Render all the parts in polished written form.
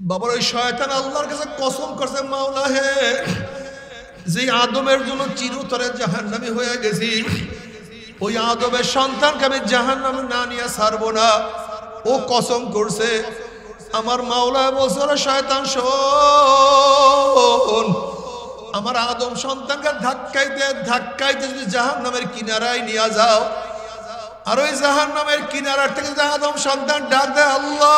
বাবার ওই শয়তান আল্লাহর কাছে কসম করছে, মাওলা হে, যে আদমের জন্য চিরতরে জাহান্নামী হয়ে গেছি, ওই আদমের সন্তানকে আমি জাহান্নামে না নিয়ে ছাড়বো না। ও কসম করছে। আমার মাওলা বলছে, শয়তান শোন, আমার আদম সন্তানকে ধাক্কাইতে ধাক্কাইতে যদি জাহান্নামের কিনারায় নিয়ে যাও, আর ওই জাহান্নামের কিনারার থেকে যদি আদম সন্তান ডাক দেয় আল্লাহ,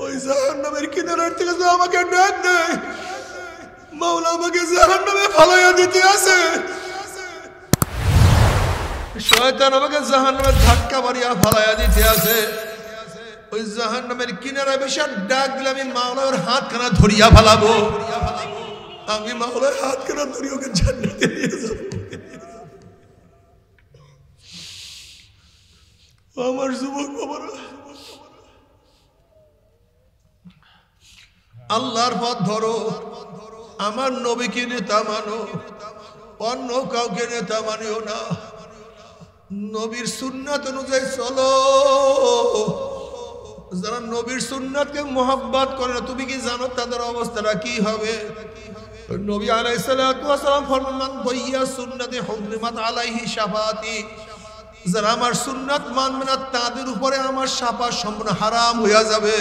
ওই জাহান্নামের কিনারার থেকে যদি আমাকে ডাক দেয়, মাওলা আমাকে জাহান্নামে ফালাইয়া দিতে আছে। শয়তান আমাকে জাহান্নামে ধাক্কা মারিয়া ফালাইয়া দিতে আছে। ওই জাহান্নামের কিনারায় বেশি ডাক দিলে আমি মাওলার হাতখানা ধরিয়া ফালাবো। আমি মাওলার হাতখানা ধরি ওকে জান্নাতে নিয়ে যাব। আমার যুবক বাবারা, আল্লাহর পথ ধরো, আমার নবীকে নেতা মানো, অন্য কাউকে নেতা মানিও না। নবীর সুন্নাত অনুযায়ী চলো। যারা নবীর সুন্নাতকে মোহাব্বত করে না, তুমি কি জানো তাদের অবস্থাটা কি হবে? নবী আলাইহিস সালাতু ওয়াস সালাম ফরমান, মান দাইয়া সুন্নতি হুররিমাত আলাইহি শাফাতি। যারা আমার সুন্নাত মানবে না, তাদের উপরে আমার শাফাত সম্পূর্ণ হারাম হয়ে যাবে।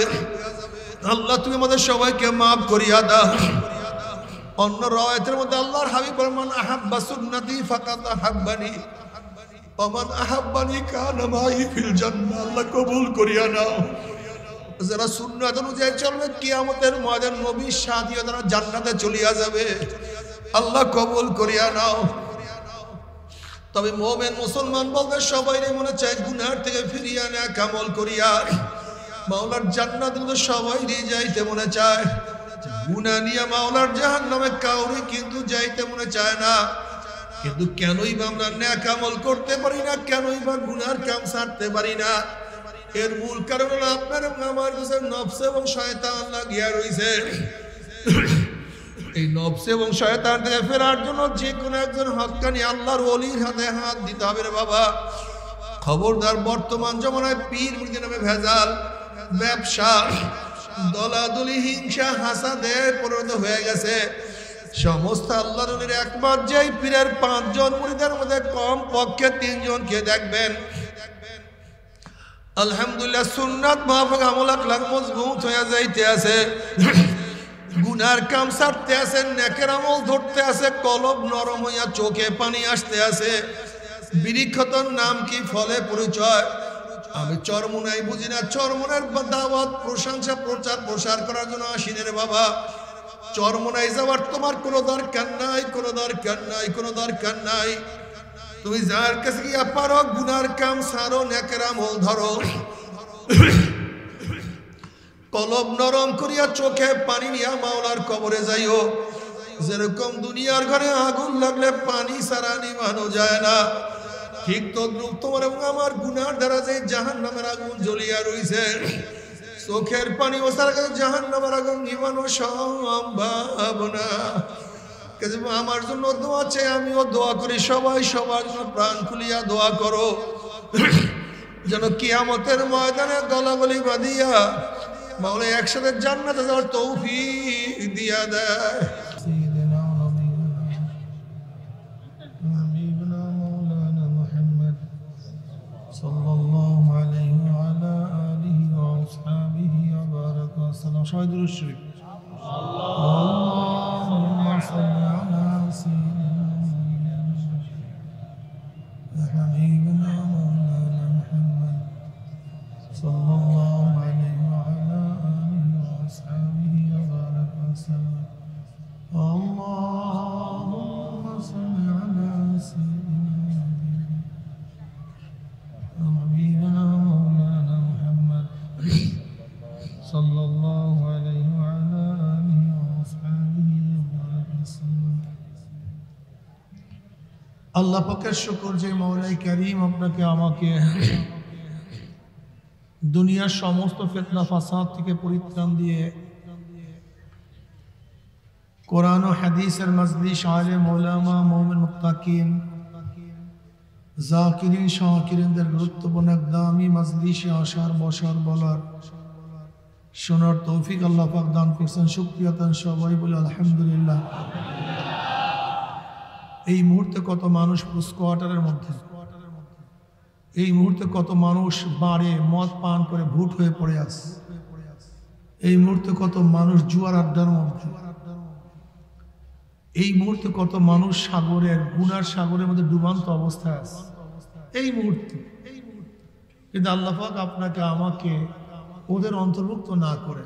আল্লাহ তুমি আমাদের সবাইকে মাফ করিয়া দাও। অন্য রাওয়ায়াতের মধ্যে আল্লাহর হাবিব ফরমান, আহাব্বা সুন্নতি ফাকাত আহাব্বানি ওয়া মান আহাব্বানি কানা মাই ফিল জান্নাহ। আল্লাহ কবুল করিয়া নাও। যারা সুন্নাত অনুযায়ী চলবে, কিয়ামতের ময়দান নবীর সাথী তারা জান্নাতে চলিয়া যাবে। আল্লাহ কবুল করিয়া নাও। তবে মুমিন মুসলমান বলতে সবাই মনে চায় গুনাহ থেকে ফিরিয়া নেক আমল করিয়া মাওলার জান্নাত মধ্যে সবাই যাইতে মনে চায়। গুনাহ নিয়ে মাওলার জাহান্নামে কাউরে কিন্তু যাইতে মনে চায় না। কিন্তু কেনই বা আমরা নেক আমল করতে পারি না, কেনই বা গুনার কাম ছাড়তে পারি না? এর মূল কারণ হলো আপনার আমার কাছে নফস এবং শয়তান লাগিয়া রইছে। এই নফস এবং শয়তান থেকে ফেরার জন্য যে কোনো একজন হক্কানি আল্লাহর ওলির হাতে হাত দিতে হবে রে বাবা। খবরদার, বর্তমান জমানায় পীর মুরিদের নামে ভেজাল, ব্যবসা, দলাদলি, হিংসা, হাসাদে পরিণত হয়ে গেছে। সমস্ত আল্লাহর ওলির একমাত্র যেই পীরের 5 জন মুরিদের মধ্যে কম পক্ষে 3 জনকে দেখবেন আলহামদুলিল্লাহ সুন্নাত মাফিক আমল আখলাক মজবুত হয়ে যাইতে আছে, গুনার কাম ছাড়তে আছে, নেকের আমল ধরতে আছে, কলব নরম হইয়া চোখে পানি আসতে আছে। বিরিক্ষতর নাম কি, ফলে পরিচয়। আমি চরমুনাই বুঝি না, চরমুনার দাওয়াত প্রশংসা প্রচার প্রসার করার জন্য আসিনে রে বাবা। চরমুনাই যাওয়ার তোমার কোনো দরকার নাই, কোনো দরকার নাই, কোনো দরকার নাই। তুমি যার কাছে গিয়া পারো গুনার কাম সারো, নেকের আমল ধরো, কলব নরম করিয়া চোখে পানি নিয়া মাওলার কবরে যাইও। যেরকম দুনিয়ার ঘরে আগুন লাগলে পানি ছাড়া নিভানো যায় না, ঠিক তদ্রুপ তোমার এবং আমার গুনার দ্বারা যে জাহান্নামের আগুন জ্বলিয়া রইছে, চোখের পানি ওসার কাছে জাহান্নামের আগুন নিভানো সম্ভব না। আমার জন্য দোয়া চাই, আমিও দোয়া করি, সবাই সবার জন্য প্রাণ খুলিয়া দোয়া করো, যেন কিয়ামতের ময়দানে গলাগলি বাঁধিয়া মাওলা একসাথে জান্নাতে যাওয়ার তৌফিক দিয়া দেয়। সাল্লাল্লাহু আলাইহি ওয়া আলা আলিহি ওয়া আসহাবিহি ওয়া বারাকা ওয়া সাল্লাম। সবাই দুরূদ শরীফ। আল্লাহুম্মা সাল্লি আলা সাইয়্যিদিনা ওয়া হাবিবিনা মাওলানা মুহাম্মদ সাল্লাল্লাহু আলাইহি ওয়া আলা আলিহি ওয়া আসহাবিহি ওয়া বারাকা ওয়া সাল্লাম। আল্লাহুম্মা সাল্লি আলা সাইয়্যিদিনা حبيبنا مولانا محمد صلى الله عليه وعلى آله وصحبه وسلم। আল্লাহ পাকের শুকর যে মওলাই কারীম আপনাকে আমাকে দুনিয়ার সমস্ত ফিতনা ফাসাদ থেকে পরিত্রাণ দিয়ে কোরআন ও হাদিসের মজলিস, আলেম ওলামা, মুমিন মুত্তাকিন, জাকিরিন শাকিরিনদের গুরুত্বপূর্ণ এক দামি মাজলিসে আসার বসার বলার শোনার তৌফিক আল্লাহ পাক দান করছেন। শুকরিয়া তান সবাই বলে আলহামদুলিল্লাহ। এই মুহূর্তে কত মানুষ স্কোয়াটারের মধ্যে, এই মুহূর্তে কত মানুষ বারে মদ পান করে ভুট হয়ে পড়ে আছে, এই মুহূর্তে কত মানুষ জুয়ার আড্ডার মধ্যে, এই মুহূর্তে কত মানুষ সাগরের গুনার সাগরের মধ্যে ডুবান্ত অবস্থায় আছে এই মুহূর্তে। কিন্তু আল্লাহ পাক আপনাকে আমাকে ওদের অন্তর্ভুক্ত না করে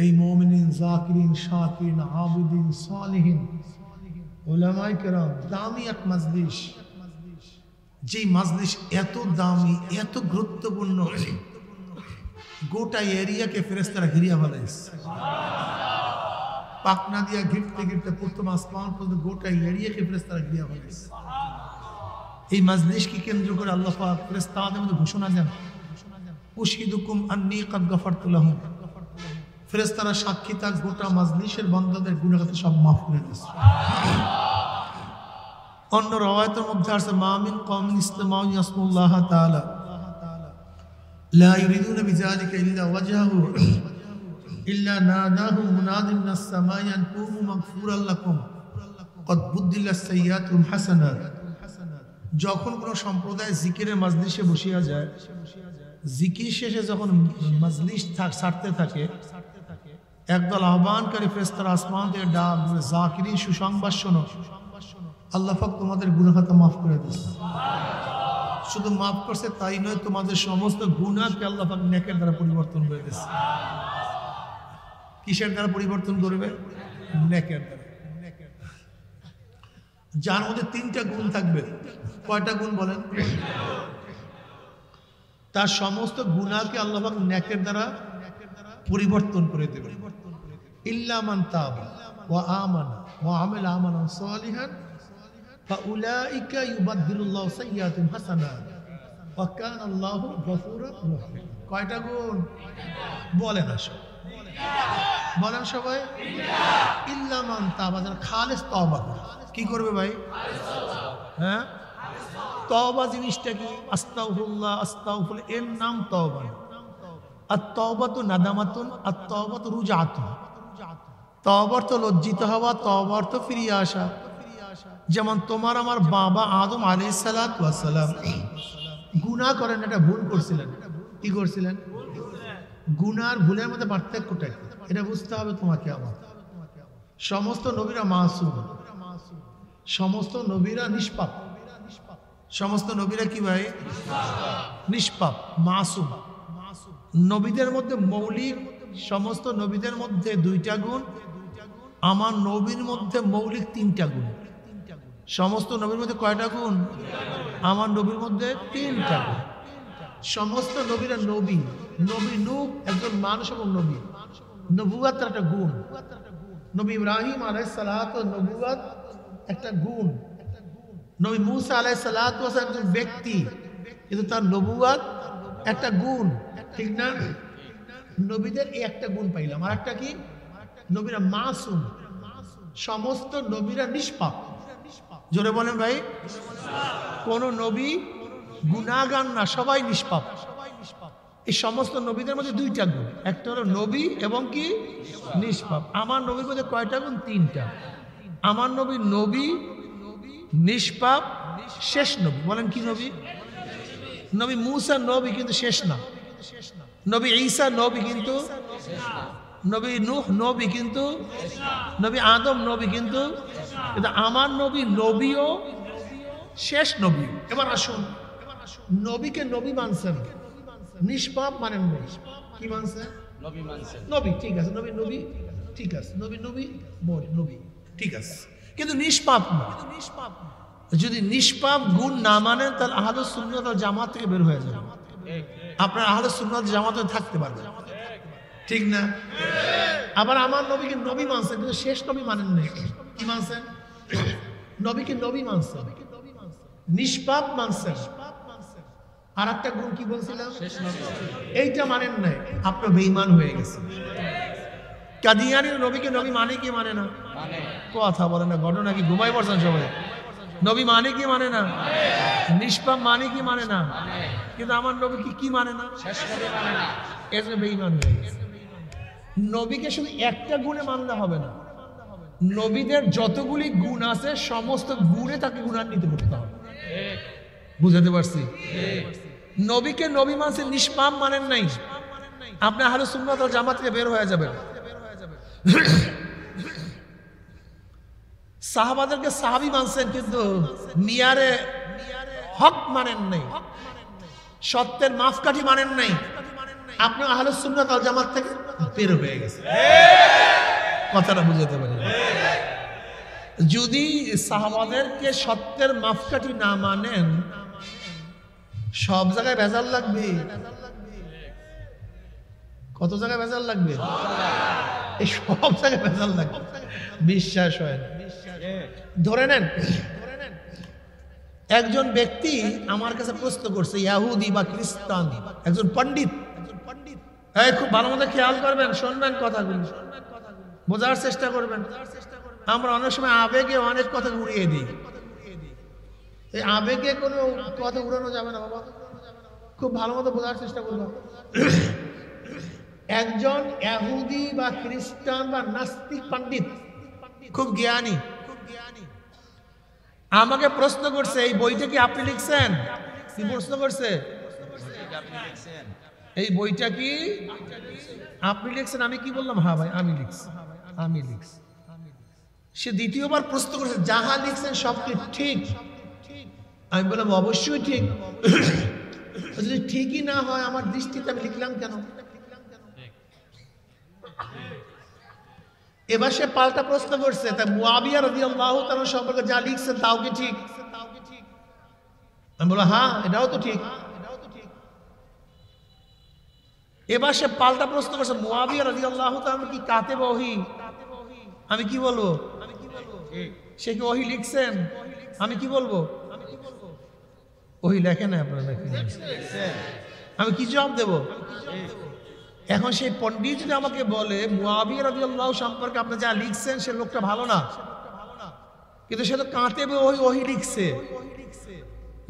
এই মুমিনিন জাকিরিন শাকিরিন আবিদিন সালিহিন উলামায়ে কেরাম দামি এক মাজলিস, যে মাজলিস এত দামি এত গুরুত্বপূর্ণ গোটা এরিয়াকে ফেরেশতারা ঘিরিয়া ফেলাইছে। পাকনা দিয়া ঘিরতে ঘিরতে প্রথম আসমান পর্যন্ত গোটা এরিয়াকে ফেরেশতারা ঘিরিয়া ফেলাইছে। এই মাজলিসকে কেন্দ্র করে আল্লাহ পাক ফেরেশতাদের মধ্যে ঘোষণা দেন, উশহিদুকুম আন্নী কাদ গাফারতু লাহুম। ফেরেশতারা সাক্ষী থাক গোটা মাজলিসের বান্দাদের গুনাহ সব মাফ করে দিয়েছে। অন্য রওয়ায়াতের মধ্যে আছে মা মিন কওমিন ইসতামাউ ইয়াসমুল্লাহ তাআলা লা ইউরিদুনা বিযালিকা ইল্লা ওয়াজহাহু ইল্লা নাদাহু মুনাদিন মিনাস সামাই আন কুমু মাগফুরাল লাকুম ক্বাদ বুদ্দিলাস সাইয়্যাতুম হাসানাত। যখন কোনো সম্প্রদায় জিকিরের মাজলিসে বসিয়া যায়, জিকির শেষে যখন মাজলিস ছাড়তে থাকে, একদল আহ্বানকারী ফেরেশতারা আসমান থেকে ডাক দিবে, জাকিরিন সুসংবাদ শোনো, আল্লাহ পাক তোমাদের গুনাহ খাতা মাফ করে দিয়েছে। শুধু মাফ করছে তাই নয়, তোমাদের সমস্ত গুনাহকে আল্লাহ পাক নেকের দ্বারা পরিবর্তন করে দিয়েছে। কিসের দ্বারা পরিবর্তন করবে? নেকের দ্বারা। যার মধ্যে 3টা গুণ থাকবে। কয়টা গুণ বলেন? তার সমস্ত গুনাহকে আল্লাহ পাক নেকের দ্বারা পরিবর্তন করে দেবে। ইল্লা মান তাবা ওয়া আমানা ওয়া আমিলা আমালান সালিহান ফাউলাইকা ইউবাদদিলুল্লাহু সাইয়্যাতিহিম হাসানাত ওয়া কানা আল্লাহু গফুরার রহিম। কয়টা গুণ বলেন? আসো বলেন সবাই। ইল্লা মান তাবা, যারা খালেস তওবা করে। কি করবে ভাই? হ্যাঁ, তওবা জিনিসটা কি? আস্তাগফিরুল্লাহ আস্তাগফিরুল্লাহ, এর নাম তওবা। আত-তাওবাতু নাদামাতুন, আত-তাওবাতু রুজআতুন। তওবা অর্থ লজ্জিত হওয়া, তওবা অর্থ ফিরিয়ে আসা। যেমন তোমার আমার বাবা আদম আলাইহিস সালাতু ওয়াস সালাম গুনাহ করেন, এটা ভুল করছিলেন। কি করছিলেন? গুনাহ আর ভুলের মধ্যে পার্থক্যটা এটা বুঝতে হবে তোমাকে আমার। সমস্ত নবীরা মাসুম, সমস্ত নবীরা নিষ্পাপ। সমস্ত নবীরা কি ভাই? নিষ্পাপ, মাসুম। নবীদের মধ্যে মৌলিক, সমস্ত নবীদের মধ্যে 2টা গুণ, আমার নবীর মধ্যে মৌলিক 3টা গুণ। সমস্ত নবীর মধ্যে কয়টা গুণ? আমার নবীর মধ্যে 3টা গুণ। সমস্ত নবীরা নবী, নবী নূহ একজন মানুষ এবং নবী, নবুয়ত একটা গুণ। নবী ইব্রাহিম আলাইহিস সালাতু নবুয়ত একটা গুণ। নবী মূসা আলাইহিস সালাতু একজন ব্যক্তি, কিন্তু তার নবুয়ত একটা গুণ, ঠিক না? নবীদের এই একটা গুণ পাইলাম। আর একটা কি? নবীরা মাসুম, সমস্ত নবীরা নিষ্পাপ। জোরে বলেন ভাই। কোন নবী গুনাহগার না, সবাই নিষ্পাপ। এই সমস্ত নবীদের মধ্যে 2টা গুণ, একটা হলো নবী এবং কি নিষ্পাপ। আমার নবীর মধ্যে কয়টা গুণ? 3টা। আমার নবী নবী, নিষ্পাপ, শেষ নবী। বলেন কি নবী? নবী মূসা নবী কিন্তু শেষ না। নবী ঈসা নবী কিন্তু, নবী নূহ নবী কিন্তু, নবী আদম নবী কিন্তু, আমার নবী নবীও শেষ নবী। এবার আসুন, নবীকে নবী মানছেন, নিষ্পাপ মানেন না। কি মানছেন? নবী মানছেন। নবী ঠিক আছে, নবী নবী ঠিক আছে, নবী নবী নবী ঠিক আছে, কিন্তু নিষ্পাপ না। যদি নিষ্পাপ গুণ না মানেন তাহলে আহলে সুন্নাত ওয়াল জামাত থেকে বের হয়ে যাবেন। আপনার আহলে সুন্নাত জামাতে থাকতে পারবেন, ঠিক না? আবার আমার নবীকে নবী মানছেন, কিন্তু শেষ নবী মানেন না। কি মানছেন? নবীকে নবী মানছেন, নিষ্পাপ মানছেন। আর একটা গুণ কি বলছিলাম? এইটা মানেন নাই, আপনার বেঈমান হয়ে গেছে। কাদিয়ানীর নবীকে নবী মানে কি মানে না? কথা বলে না, ঘটনা কি ঘুমাই পড়ছেন সবাই? নবী মানে কি মানে না? নিষ্পাপ মানে কি মানে না? কিন্তু আমার নবী কি মানে না? এর জন্য বেঈমান হয়ে গেছে। নবীকে শুধু একটা গুণে মানলে হবে না, নবীদের যতগুলি গুণ আছে সমস্ত গুণে তাকে গুণান্বিত করতে হবে। বুঝাতে পারছি? নবীকে নবী মানছে, নিষ্পাপ মানেন নাই, আপনি আহলে সুন্নাত ওয়াল জামাত থেকে বের হয়ে যাবেন। সাহাবাদেরকে সাহাবী মানছেন কিন্তু মিয়ারে হক মানেন নাই, সত্যের মাপকাঠি মানেন নাই, আপনি আহলে সুন্নাত ওয়াল জামাত থেকে বের হয়ে গেছেন। কথাটা বুঝাতে পারি? যদি সাহাবাদেরকে সত্যের মাপকাঠি না মানেন, সব জায়গায় ভেজাল লাগবে। কত জায়গায় ভেজাল লাগবে? এই সব জায়গায় ভেজাল লাগবে, বিশ্বাস হয় না। ধরে নেন একজন ব্যক্তি আমার কাছে প্রশ্ন করছে, ইহুদি বা খ্রিস্টান, একজন পণ্ডিত। খুব ভালো মতো খেয়াল করবেন, শুনবেন কথাগুলো, বোঝার চেষ্টা করবেন। আমরা অনেক সময় আবেগে অনেক কথা উড়িয়ে দিই। এই আবেগে কোনো কথা উড়ানো যাবে না বাবা, খুব ভালো মতো বোঝার চেষ্টা করবো। একজন ইহুদি বা খ্রিস্টান বা নাস্তিক পণ্ডিত, খুব জ্ঞানী, আমাকে প্রশ্ন করছে, এই বইটা কি আপনি লিখছেন? কি প্রশ্ন করছে? এই বইটা কি আপনি লিখছেন? আমি কি বললাম, হ্যাঁ ভাই আমি লিখছি, আমি লিখছি। সে দ্বিতীয়বার প্রশ্ন করছে, যাহা লিখছেন সব কি ঠিক? আমি বললাম অবশ্যই ঠিক। যদি ঠিকই না হয় আমার দৃষ্টিতে আমি লিখলাম কেন? এবার সে পাল্টা প্রশ্ন করছে, তা মুআবিয়া রাদিয়াল্লাহু তাআলা সম্পর্কে যা লিখছেন তাও কি ঠিক? আমি বললাম হ্যাঁ এটাও তো ঠিক। এবার সে পাল্টা প্রশ্ন করছে, মুআবিয়া রাদিয়াল্লাহু তাআলা কি কাতেব ওহী? আমি কি বলবো? সে কি ওহী লিখছেন? আমি কি বলবো? ওহী লেখে না, আপনারা লেখেন। আমি কি জবাব দেব? এখন সেই পণ্ডিত যদি আমাকে বলে মুআবিয়া রাদিয়াল্লাহু সম্পর্কে আপনি যা লিখছেন সে লোকটা ভালো না, কিন্তু সে তো কাতেব ওহী লিখছে,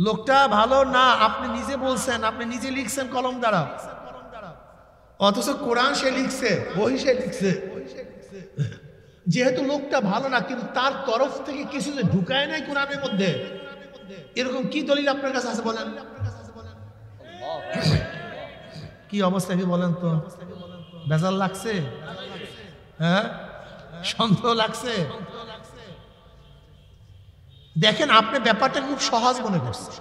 লোকটা ভালো না, আপনি নিজে বলছেন, আপনি নিজে লিখছেন কলম দ্বারা, অথচ কোরআন সে লিখছে, ওহী সে লিখছে। যেহেতু লোকটা ভালো না, কিন্তু তার তরফ থেকে কিছু যে ঢুকায় নাই কোরআনের মধ্যে, এরকম কি দলিল আপনার কাছে আছে বলেন? কি অবস্থা কি বলেন তো? বেজাল লাগছে? হ্যাঁ, সন্দেহ লাগছে? দেখেন আপনি ব্যাপারটা খুব সহজ মনে করছেন,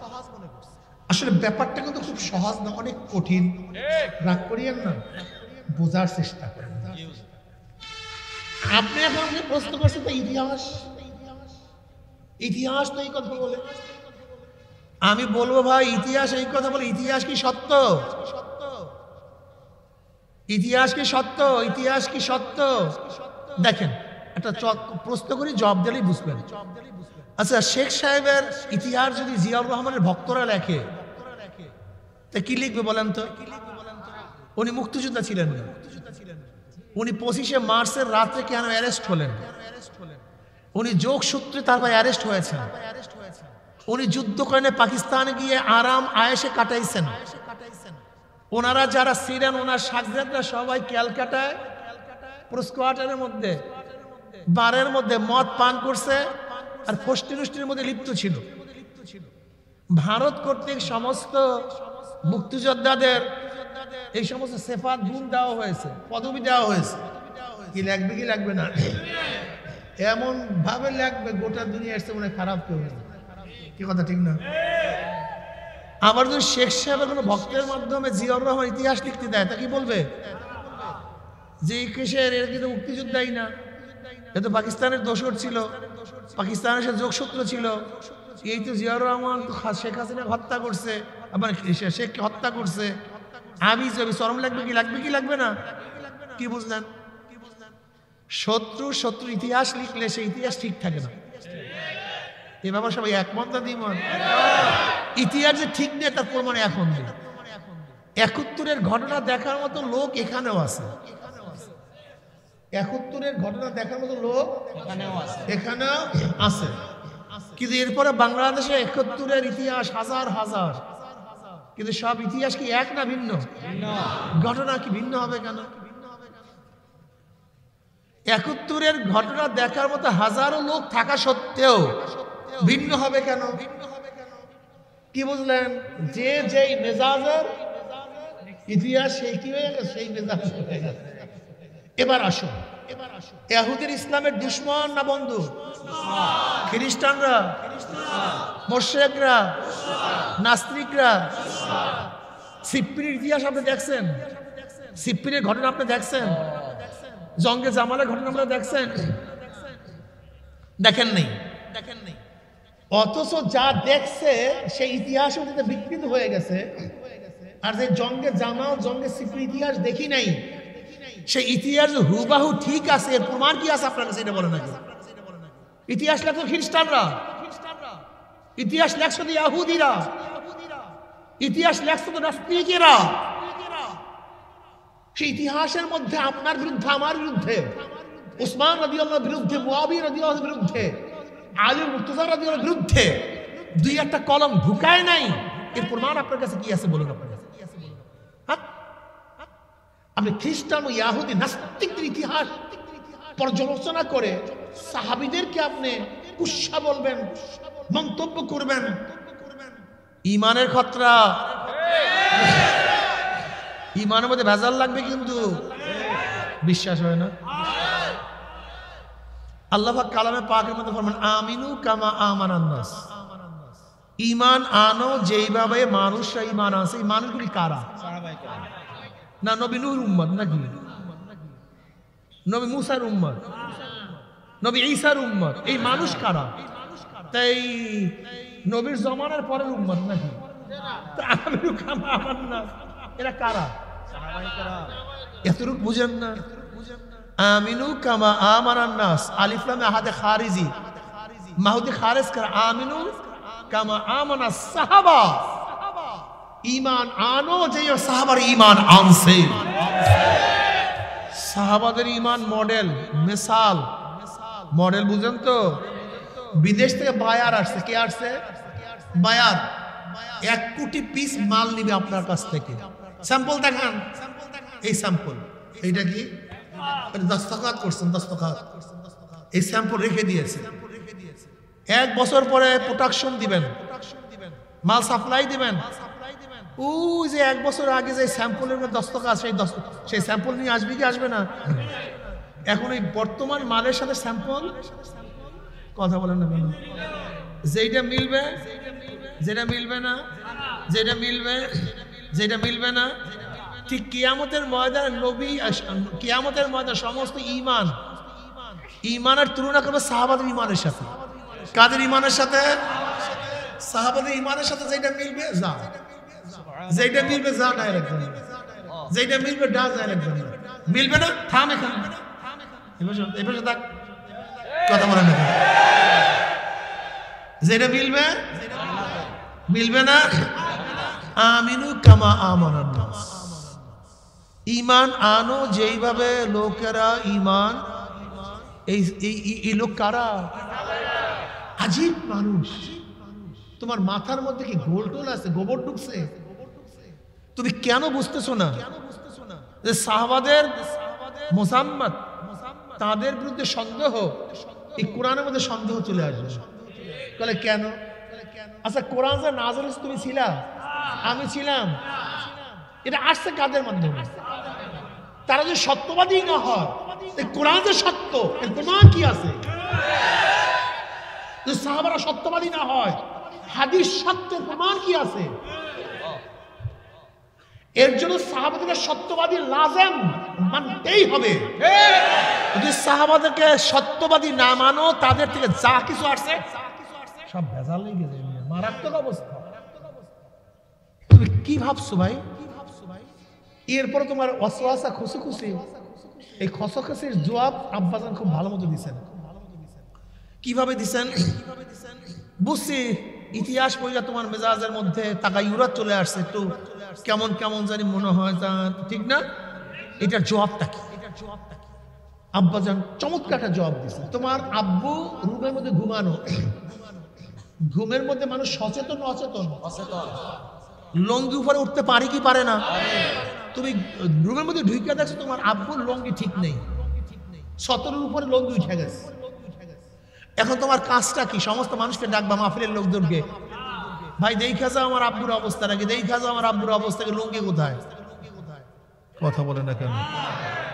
আসলে ব্যাপারটা কিন্তু খুব সহজ না, অনেক কঠিন। রাগ করিয়েন না, বোঝার চেষ্টা করেন। আপনি এখন প্রশ্ন করছেন তো ইতিহাস, ইতিহাস তো এই কথা বলে। আমি বলবো ভাই ইতিহাস এই কথা বলে, ইতিহাস কি সত্য? ইতিহাস কি সত্য? ইতিহাস কি সত্য? দেখেন একটা প্রশ্ন করি, জবাব দিলেই বুঝবেন। আচ্ছা, শেখ সাহেবের ইতিহাস যদি জিয়াউর রহমানের ভক্তরা লেখে তা কি লিখবে বলেন তো? উনি মুক্তিযোদ্ধা ছিলেন না, উনি 25শে মার্চের রাত্রে কেন অ্যারেস্ট হলেন? উনি যোগসূত্রে তারপর অ্যারেস্ট হয়েছেন। উনি যুদ্ধ করেন, পাকিস্তানে গিয়ে আরাম আয়েশে কাটাইছেন। ওনারা যারা ছিলেন, ওনার শাগরেদরা সবাই ক্যালকাটায় প্রস্কোয়ার্টারের মধ্যে, বারের মধ্যে মদ পান করছে আর ফষ্টিনষ্টির মধ্যে লিপ্ত ছিল। ভারত কর্তৃক সমস্ত মুক্তিযোদ্ধাদের এই সমস্ত সেফাত গুণ দেওয়া হয়েছে, পদবি দেওয়া হয়েছে। কি লাগবে কি লাগবে না, এমন ভাবে লাগবে গোটা দুনিয়া এসছে মনে খারাপ কেউ নেই। কি কথা ঠিক না? আবার যদি শেখ সাহেবের কোনো ভক্তের মাধ্যমে জিয়াউর রহমান ইতিহাস লিখতে দেয় তা কি বলবে? যে কিসের, এর কিন্তু মুক্তিযোদ্ধাই না, এ তো পাকিস্তানের দোসর ছিল, পাকিস্তানের সাথে যোগসূত্র ছিল। এই তো জিয়াউর রহমান তো শেখ হাসিনা হত্যা করছে, আবার শেখকে হত্যা করছে। আমি যাবি চরম লাগবে কি লাগবে কি লাগবে না? কি বুঝলেন? শত্রু ইতিহাস লিখলে সেই ইতিহাস ঠিক থাকে না। এ ব্যাপার সবাই একমত না দ্বিমত? ইতিহাস যে ঠিক নেই তার প্রমাণ এখন নেই। 71-এর ঘটনা দেখার মতো লোক এখানেও আছে, 71-এর ঘটনা দেখার মতো লোক এখানেও আছে, কিন্তু এরপরে বাংলাদেশে 71-এর ইতিহাস হাজার হাজার, কিন্তু সব ইতিহাস কি এক না ভিন্ন? ঘটনা কি ভিন্ন হবে কেন? 71-এর ঘটনা দেখার মতো হাজারো লোক থাকা সত্ত্বেও ভিন্ন হবে কেন? কি বুঝলেন? যে যেই মেজাজের ইতিহাস সেই কি হয়ে গেছে, সেই মেজাজ হয়ে গেছে। এবার আসুন, ইহুদির ইসলামের দুশমন না বন্ধু? খ্রিস্টানরা, মুশরিকরা, নাস্তিকরা। সিপ্পির ইতিহাস আপনি দেখছেন? সিপ্পিরের ঘটনা আপনি দেখছেন? জঙ্গে জামালের ঘটনা আপনারা দেখছেন? দেখেন নেই। অথচ যা দেখছে সেই ইতিহাস বিকৃত হয়ে গেছে। আর যে জঙ্গে জামাল, জঙ্গে সিপ্পির ইতিহাস দেখি নাই, সেই ইতিহাস হুবাহু ঠিক আছে। এর প্রমাণ কি আছে আপনার কাছে? এটা বলেন নাকি? ইতিহাস লেখো খ্রিস্টানরা, ইতিহাস লেখছো তো ইহুদিরা, ইতিহাস লেখছো তো নাস্তিকেরা। সেই ইতিহাসের মধ্যে আপনার বিরুদ্ধে, আমার বিরুদ্ধে, উসমান রাদিয়াল্লাহু বিরুদ্ধে, মুয়াবিয়া রাদিয়াল্লাহু বিরুদ্ধে, আলী মুর্তজা রাদিয়াল্লাহু বিরুদ্ধে দুই একটা কলম ঢুকায় নাই। এর প্রমাণ আপনার কাছে কি আছে বলুন? আপনার কাছে হ্যাঁ? আপনি খ্রিস্টান ও ইহুদি নাস্তিকদের ইতিহাস পর্যালোচনা করে সাহাবীদেরকে আপনি কুৎসা বলবেন, মন্তব্য করবেন। ইমানের খতরা, ইমানের মধ্যে ভেজাল লাগবে, কিন্তু বিশ্বাস হয় না। আল্লাহ পাক কালামে পাকের মধ্যে ফরমান আমিনু কামা আমানান নাস, ঈমান আনো যেইভাবে মানুষরা ঈমান আনছে। এই মানুষগুলি কারা? না নবী নূহর উম্মত নাকি? নবী মুসার উম্মত, নবী ঈসার উম্মত। এই মানুষ কারা? তাই নবীর জমানার পরের উম্মত নাকি? আমিনু কামা আমানান নাস, এরা কারা? এতটুকু বুঝেন না? আমিনু কামা আমানান নাস, আলিফ লাম আহাদে খারিজি, মাহুদি খারিজ করা। আমিনু কামা আমানাস সাহাবা, ঈমান আনো যে সাহাবার ঈমান আনছে। সাহাবাদের ঈমান মডেল, মিসাল, মডেল বুঝেন তো? বিদেশ থেকে বায়ার আসছে। কে আসছে? বায়ার। 1 কোটি পিস মাল নিবে আপনার কাছ থেকে। স্যাম্পল দেখান। এই স্যাম্পল, এইটা কি দস্তখত করছেন? দস্তখত। এই স্যাম্পল রেখে দিয়েছে। 1 বছর পরে প্রোডাকশন দিবেন, মাল সাপ্লাই দিবেন। ওই যে 1 বছর আগে যে স্যাম্পলের দস্তখত, সেই স্যাম্পল নিয়ে আসবে কি আসবে না? এখন এই বর্তমান মালের সাথে স্যাম্পল, কথা বলেন না কেন? যেটা মিলবে, যেটা মিলবে না, যেটা মিলবে, যেটা মিলবে না। ঠিক কিয়ামতের ময়দানে নবী, কিয়ামতের ময়দানে সমস্ত ঈমান, ঈমানের তুলনা করবে সাহাবাদের ঈমানের সাথে। কাদের ঈমানের সাথে? সাহাবাদের ঈমানের সাথে। যেটা মিলবে যা, যেটা মিলবে যা, ডাইরেক্ট যেটা মিলবে ডা, ডাইরেক্ট মিলবে না থাম এখানে। এবার থাক, কথা বলেন না। যেটা মিলবে, মিলবে না। আমিনু কামা আমানান নাস, ঈমান আনো যেইভাবে লোকেরা ঈমান। এই লোক কারা? আজীব মানুষ। তোমার মাথার মধ্যে কি গোলটোল আছে? গোবর ঢুকছে? তুমি কেন বুঝতেছো না যে সাহাবাদের মুসাম্মাত, তাদের বিরুদ্ধে সন্দেহ, এই কোরআনের মধ্যে সন্দেহ চলে আসবে? বলে কেন? আচ্ছা, কোরআন যে নাযিল হয়েছে, তুমি ছিলা, আমি ছিলাম, এটা আসছে কাদের মাধ্যমে? তারা যে সত্যবাদী না হয়, কোরআন যে সত্য, এর প্রমাণ কি আছে? যে সাহাবারা সত্যবাদী না হয়, হাদিস সত্যের প্রমাণ কি আছে? এর জন্য সাহাবাদেরকে সত্যবাদী লাজেম মানতেই হবে। যদি সাহাবাদেরকে সত্যবাদী না মানো, তাদের থেকে যা কিছু আসছে সব ভেজাল লেগে যাবে, মারাত্মক অবস্থা। তুমি কি ভাবছো ভাই? এরপরে তোমার ওয়াসওয়াসা, খুশি, এই খসখসির জবাব আব্বাজান খুব ভালো মতো দিচ্ছেন। কিভাবে দিচ্ছেন বুঝছি। ইতিহাস পড়লে তোমার মেজাজের মধ্যে তাকায়ুরাত চলে আসছে, একটু কেমন কেমন জানি মনে হয়, তা ঠিক না? এটার জবাবটা কি? আব্বাজান চমৎকার একটা জবাব দিচ্ছে। তোমার আব্বু রুমের মধ্যে ঘুমানো, ঘুমের মধ্যে মানুষ সচেতন অচেতন? লঙ্গি উপরে উঠতে পারে কি পারে না? তুমি রুমের মধ্যে ঢুকে দেখছো তোমার আব্বুর লঙ্গি ঠিক নেই, 17 উপরে লঙ্গি উঠে গেছে। এখন তোমার কাজটা কি? সমস্ত মানুষকে ডাকবা, মাহফিলের লোকজনকে, ভাই দেখা যাও আমার আব্বুর অবস্থা নাকি, দেখা যাও আমার আব্বুর অবস্থাকে, লুঙ্গি কোথায়? কথা বলে না কেন?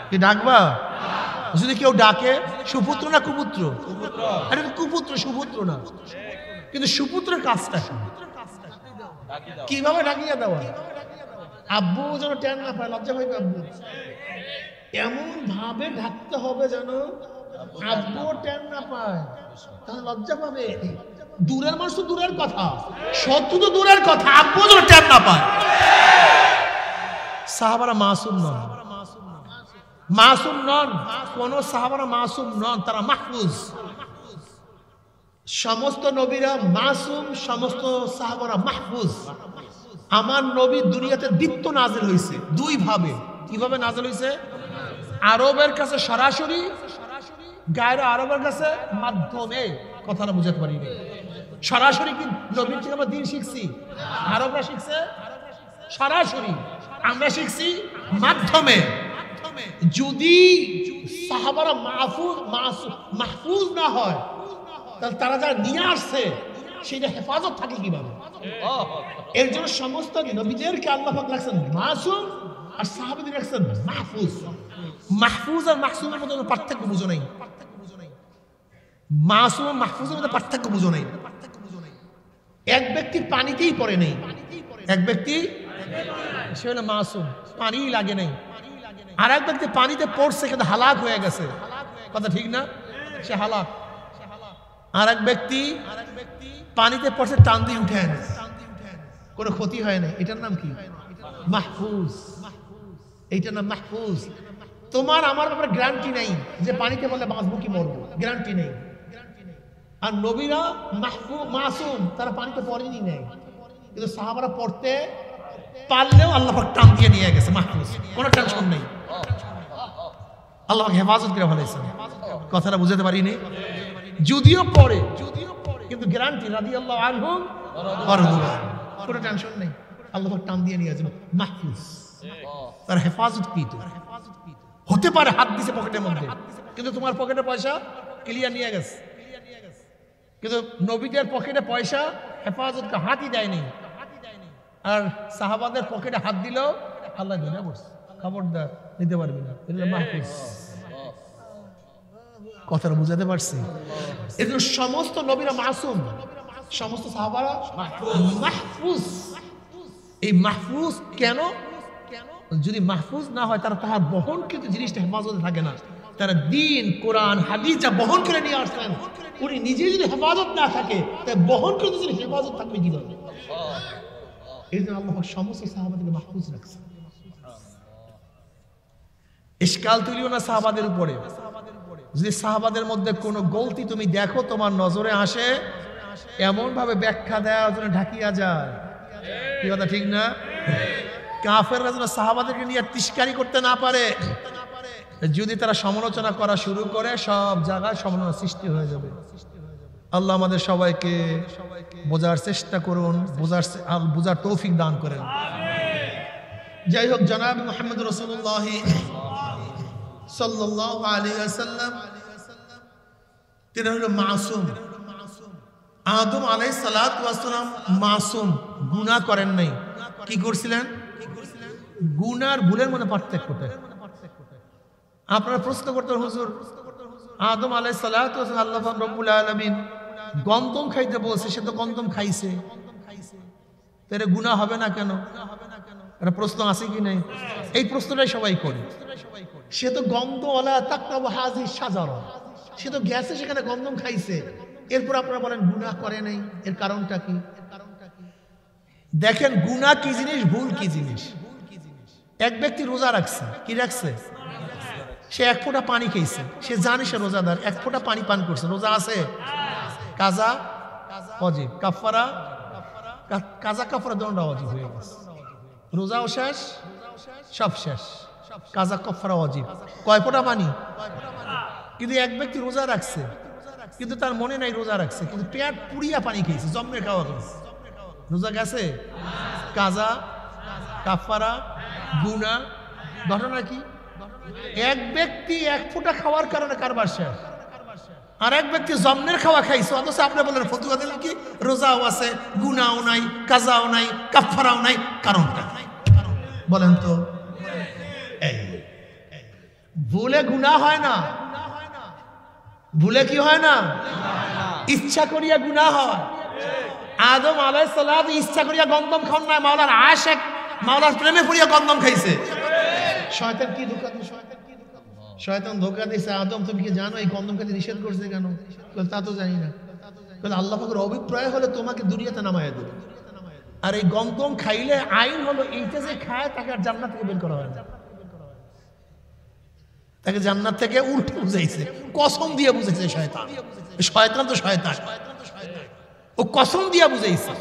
কি ডাকবা? যদি কেউ ডাকে, সুপুত্র না কুপুত্র? আরে কুপুত্র, সুপুত্র না। কিন্তু সুপুত্রের কাজটা কিভাবে ডাকিয়ে দেওয়া? আব্বু যেন টেন না পায়, লজ্জা পাইবে আব্বু, এমন ভাবে ডাকতে হবে যেন আব্বু টেন না পায়, তাহলে লজ্জা পাবে। দূরের মানুষ তো দূরের কথা, শত্রু তো দূরের কথা, আব্বু যেন টেন না পায়। সাহাবারা মাসুম নন, মাসুম নন, কোন সাহাবারা মাসুম নন, তারা মাহফুজ। সমস্ত নবীরা মাসুম, সমস্ত সাহাবারা মাহফুজ। আমার নবী দুনিয়াতে দ্বিতীয় নাজিল হয়েছে দুই ভাবে। কিভাবে নাজিল হয়েছে? আরবের কাছে সরাসরি, গায়রে আরবের কাছে মাধ্যমে। কথাটা বুঝাতে পারিনি। সরাসরি কি নবীর থেকে আমরা দিন শিখছি? আরবরা শিখছে সরাসরি, আমরা শিখছি মাধ্যমে। যদি সাহাবারা মাহফুজ না হয়, তাহলে তারা যারা নিয়ে আসছে সেটা হেফাজত থাকে কিভাবে? এর জন্য সমস্ত নবীদেরকে আল্লাহ পাক রাখছেন মাসুম, আর সাহাবাদের রাখছেন মাহফুজ। মাহফুজ আর মাসুমের মধ্যে পার্থক্য বুঝো নাই। মাসুম আর মাহফুজের মধ্যে পার্থক্য বুঝো নাই। এক ব্যক্তি পানিতেই পড়ে নেই, এক ব্যক্তি সে হলো মাসুম, পানি লাগে নাই। আর এক ব্যক্তি পানিতে পড়ছে কিন্তু হালাক হয়ে গেছে, কথা ঠিক না? সে হালাক। আর এক ব্যক্তি পানিতে পড়ছে, টান দিয়ে উঠে আনে, কোনো ক্ষতি হয় না। এটার নাম কি? মাহফুজ। এইটার নাম মাহফুজ। তোমার আমার ব্যাপারে গ্যারান্টি নাই যে পানিতে বললে বাঁচবো কি মরবো, গ্যারান্টি নেই। আর নবীরা মাসুম, তারা পানিতে পড়েনি নেই, কিন্তু সাহাবারা পড়তে পারলেও আল্লাহ পাক টান দিয়ে নিয়ে গেছে, মাহফুজ, কোনো টেনশন নেই। আল্লাহ পাক হেফাজত করে ফেলেছে। কথাটা বুঝাতে পারিনি? যদিও পড়ে, কিন্তু গ্যারান্টি রাদিয়াল্লাহু আনহুম ওয়া রাদু আনহু, কোনো টেনশন নেই। আল্লাহ পাক টান দিয়ে নিয়ে গেছে, মাহফুজ, তার হেফাজত কৃত। হতে পারে হাত দিছে পকেটের মধ্যে, কিন্তু তোমার পকেটে পয়সা ক্লিয়ার নিয়ে গেছে। কিন্তু নবীদের পকেটে পয়সা হেফাজত হাতই দেয়নি। আর সাহাবাদের পকেটে হাত দিলেও আল্লাহ ধরে বসছে, খবরদার নিতে পারবি না, এটা মাহফুজ। কথাটা বুঝাতে পারছি? এজন্য সমস্ত নবীরা মাসুম, সমস্ত সাহাবারা মাহফুজ। এই মাহফুজ কেন? যদি মাহফুজ না হয়, তারা তাহার বহনকৃত জিনিসটা হেফাজতে থাকে না। তারা দিন, কোরআন, হাদিস যা বহন করে নিয়ে আসলেন, উনি নিজে যদি হেফাজত না থাকে, তাই বহনকৃত যদি হেফাজত থাকবে কিভাবে? এই জন্য আল্লাহ সমস্ত সাহাবাদেরকে মাহফুজ রাখছে। ইশকাল তুলিও না সাহাবাদের উপরে। যদি সাহাবাদের মধ্যে কোনো গলতি তুমি দেখো, তোমার নজরে আসে, এমন ভাবে ব্যাখ্যা দেওয়ার জন্য ঢাকিয়া যায়। কি কথা ঠিক না? কাফেররা যেন সাহাবাদেরকে নিয়ে তিরস্কারি করতে না পারে। যদি তারা সমালোচনা করা শুরু করে, সব জায়গায় সমালোচনা সৃষ্টি হয়ে যাবে। আল্লাহ আমাদের সবাইকে বোঝার চেষ্টা করুন, বোঝার তৌফিক দান করেন। যাই হোক, জনাব মুহাম্মদ রাসূলুল্লাহ সাল্লাল্লাহু আলাইহি ওয়াসাল্লাম তিনি হলো মাসুম। আদম আলাইহিস সালাতু ওয়াস সালাম মাসুম, গুনাহ করেন নাই। কি করছিলেন? গুনার ভুলের মধ্যে পার্থক্যটা আপনারা প্রশ্ন করতেন, হুজুর আদম আলাইহিস সালাতু ওয়াস সালাম আল্লাহ রাব্বুল আলামিন গন্ধম খাইতে বলছে, সে তো গন্ধম খাইছে, তাহলে গুনাহ হবে না কেন? এটা প্রশ্ন আছে কি নাই? এই প্রশ্নটাই সবাই করে। সে তো গন্ধওয়ালা তাকতাবু হাযিহি শাজারা, সে তো গেছে সেখানে গন্ধম খাইছে, এরপর আপনারা বলেন গুনাহ করে নাই। এর কারণটা কি? দেখেন, গুনাহ কি জিনিস, ভুল কি জিনিস। এক ব্যক্তি রোজা রাখছে, কি রাখছে? সে এক ফোঁটা পানি খেয়েছে, সে জানে সে রোজাদার, এক ফোঁটা পানি পান করছে, রোজা আছে? কাজা ওয়াজিব, কাফারা, কাজা কাফারা দণ্ডা ওয়াজিব হয়ে গেছে, রোজাও শেষ, সব শেষ, কাজা কাফারা ওয়াজিব। কয় ফোঁটা পানি? কিন্তু এক ব্যক্তি রোজা রাখছে, কিন্তু তার মনে নাই রোজা রাখছে, কিন্তু পেট পুড়িয়া পানি খেয়েছে, জম্মের খাওয়া খেয়েছে, রোজা গেছে? কাজা, কাফারা, গুনাহ। ঘটনা কি? এক ব্যক্তি এক ফোঁটা খাওয়ার কারণে কারবার শেষ, আর এক ব্যক্তি জম্মের খাওয়া খাইছে, অথচ আপনি বলেন ফতুয়া দিলেন কি রোজাও আছে, গুনাও নাই, কাজাও নাই, কাফারাও নাই, কারণটা বলেন তো? এই ভুলে গুনাহ হয় না, ভুলে কি হয় না, ইচ্ছা করিয়া গুনাহ হয়। আদম আলাইহিস সালাম ইচ্ছা করিয়া গন্ধম খান না, মাওলার আশিক, মাওলার প্রেমে পড়িয়া গন্ধম খাইছে। শয়তান কি ধোঁকা দিছে? শয়তান ধোঁকা দিছে, আদম তুমি কি জানো এই গন্ধম খেতে নিষেধ করছে কেন? তা তো জানি না। আল্লাহ পাকের অভিপ্রায় হলে তোমাকে দুনিয়াতে নামায়া দেবে, আর এই গন্ধম খাইলে আইন হলো এইটা যে খায় তাকে আর জান্নাত থেকে বের করা হয় না, তাকে জান্নাত থেকে উল্টো বুঝাইছে, কসম দিয়ে বুঝাইছে শয়তান। শয়তান তো শয়তান, ও কসম দিয়া বুঝাইছে।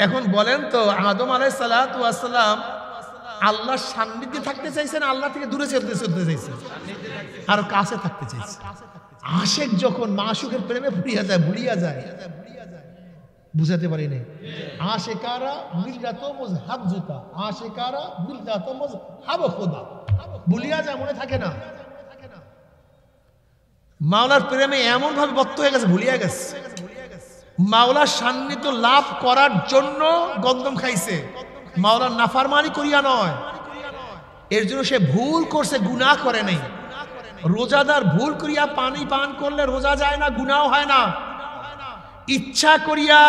এখন বলেন তো, আদম আলাইহিস সালাতু ওয়াস সালাম আল্লাহর সান্নিধ্যে থাকতে চাইছেন, আল্লাহ থেকে দূরে চলতে চাইছেন, আর কাছে থাকতে চাইছে। আশিক যখন মাশুকের প্রেমে ভুলিয়া যায়, বুঝাতে পারি নাই। আশিকারা মিল্লাতো মুযহাব জুতা, আশিকারা মিল্লাতো মুযহাব খোদা, ভুলিয়া যায়, মনে থাকে না। মাওলার প্রেমে এমন ভাবে বক্ত হয়ে গেছে, ভুলিয়া গেছে। মাওলার সান্নিধ্য লাভ করার জন্য গন্ধম খাইছে, মাওলার নাফরমানি করিয়া নয়। এর জন্য সে ভুল করছে, গুনাহ করে নাই। রোজাদার ভুল করিয়া পানি পান করলে রোজা যায় না, গুনাহ হয় না। ইচ্ছা করিয়া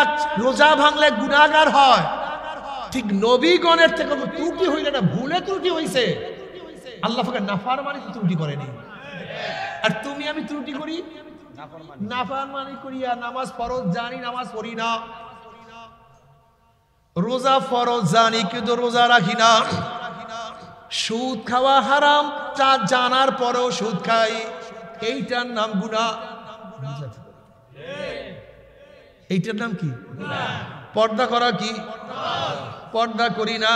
রোজা ভাঙলে গুনাহগার হয়। ঠিক নবীগণের থেকে ত্রুটি হইলে না, ভুলে ত্রুটি হইছে, আল্লাহ পাকের নাফরমানিতে ত্রুটি করেনি। আর তুমি আমি ত্রুটি করি, নাফরমানি করিয়া নামাজ ফরজ জানি, নামাজ পড়ি না। রোজা ফরজ জানি কিন্তু রোজা রাখি না। সুদ খাওয়া হারাম তা জানার পরেও সুদ খাই, এইটার নাম গুনাহ। এইটার নাম কি? পর্দা করা কি? পর্দা করি না।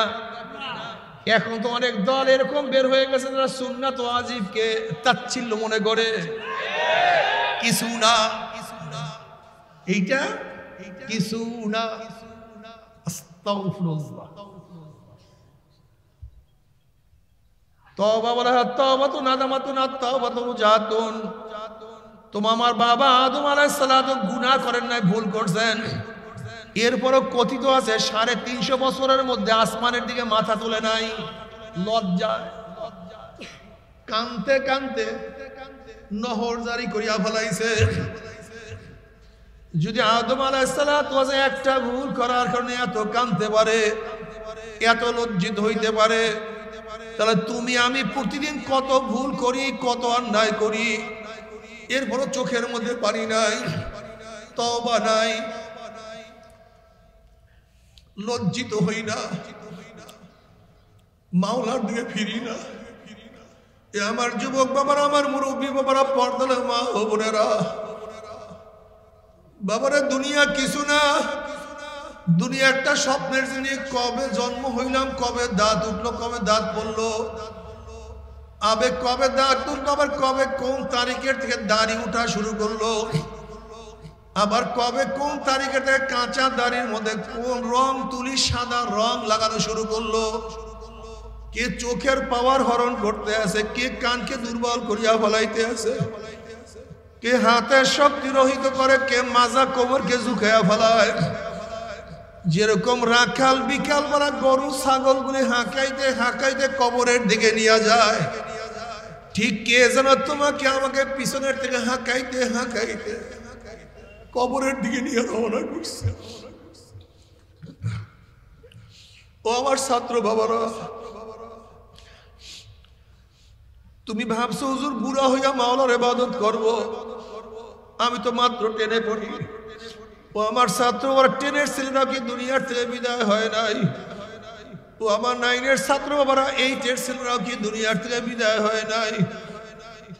এখন তো অনেক দল এরকম বের হয়ে গেছে যারা সুন্নাত ওয়াজিবকে তাচ্ছিল্য মনে করে, কিছু না, এইটা কিছু না। আস্তাগফিরুল্লাহ। তওবা বলা, তওবাতু নাদামাতুন, আত-তাওবাতু মুজাহাতুন। আমার বাবা আদম আলাইহিস সালাম গুনাহ করেন নাই, ভুল করছেন, এরপরও কথিত আছে 350 বছরের মধ্যে আসমানের দিকে মাথা তুলে নাই, লজ্জায় কানতে কানতে নহর জারি করিয়া ফেলাইছে। যদি আদম আলাইহিস সালাম একটা ভুল করার কারণে এত কানতে পারে, এত লজ্জিত হইতে পারে, তাহলে তুমি আমি প্রতিদিন কত ভুল করি, কত অন্যায় করি, এরপরও চোখের মধ্যে পানি নাই, তওবা নাই, লজ্জিত হই না, মাওলার দিকে ফিরি না। এ আমার যুবক বাবারা, আমার মুরব্বী বাবারা, পর্দার মা ও বোনেরা, বাবারা দুনিয়া কিছু না, দুনিয়া একটা স্বপ্নের জিনিস। কবে জন্ম হইলাম, কবে দাঁত উঠলো, কবে দাঁত পড়লো, আবেগ কবে দাঁত তুললো, আবার কবে কোন তারিখের থেকে দাড়ি উঠা শুরু করলো, আবার কবে কোন তারিখের থেকে কাঁচা দাড়ির মধ্যে কোন রং তুলি সাদা রং লাগানো শুরু করলো, কে চোখের পাওয়ার হরণ করতে আছে, কে কানকে দুর্বল করিয়া ফেলাইতে আছে, কে হাতের শক্তি রহিত করে, কে মাজা কোমরকে ঝুঁকাইয়া ফেলায়। যেরকম রাখাল বিকাল বেলা গরু ছাগল গুলি হাঁকাইতে হাঁকাইতে কবরের দিকে নিয়ে যায়, ঠিক কে যেন তোমাকে আমাকে পিছনের থেকে হাঁকাইতে হাঁকাইতে কবরের দিকে নিয়ে রওনা করছে। ও আমার ছাত্র বাবারা, তুমি ভাবছো হুজুর বুড়া হইয়া মাওলার ইবাদত করব, আমি তো মাত্র 10-এ পড়ি। ও আমার ছাত্র, ওরা 10-এর ছেলেরা কি দুনিয়ার থেকে বিদায় হয় নাই? ও আমার 9-এর ছাত্র বাবারা, 8-এর ছেলেরাও কি দুনিয়ার থেকে বিদায় হয় নাই?